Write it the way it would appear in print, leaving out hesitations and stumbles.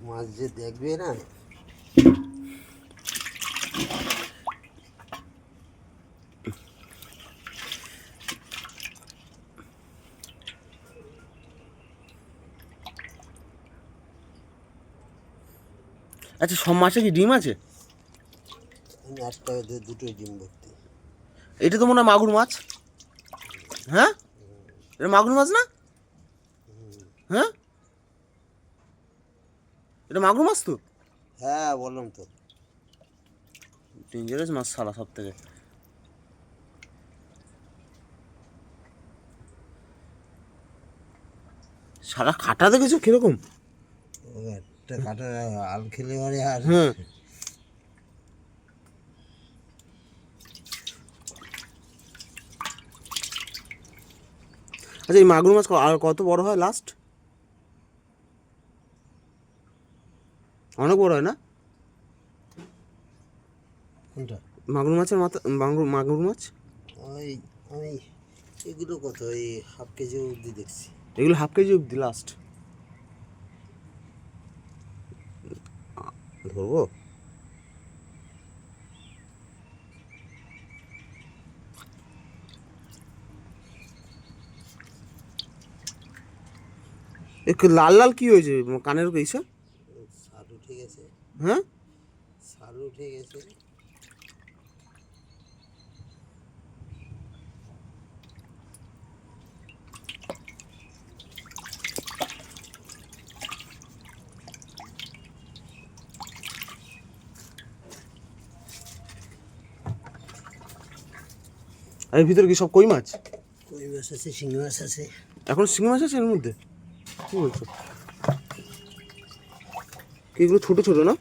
মাছ যে দেখবে না, আচ্ছা, সব মাছে কি ডিম আছে? একটা দুটোই ডিম ভর্তি। এটা তো মনে হয় মাগুর মাছ। হ্যাঁ, এটা মাগুর মাছ না? হ্যাঁ, এটা মাগুর মাছ তো। হ্যাঁ বললাম তো। ডেঞ্জারাস মাছ সারা সব থেকে। সারা কাটা দেখেছো কিরকম? ও একটা কাটা আল খেলে পরে আর হ্যাঁ। আচ্ছা, এই মাগুর মাছ আর কত বড় হয় লাস্ট? অনেক বড় হয় না কোনটা? মাগুর মাছের মাথা? মাগুর মাছ ওই আমি এগুলো কত ওই হাফ কেজি অবধি দেখছি। এগুলো হাফ কেজি অব্দি লাস্ট। ধরবো? একটু লাল লাল কি হয়েছে কানের পেয়েছে? সার উঠে গেছে। হ্যাঁ, সার উঠে গেছে। আর এর ভিতরে কি সব কই মাছ? কই মাছ আছে, শিঙি মাছ আছে। এখন শিঙি মাছ আছে এর মধ্যে? কি বলছো? এগুলো ছোট ছোট না?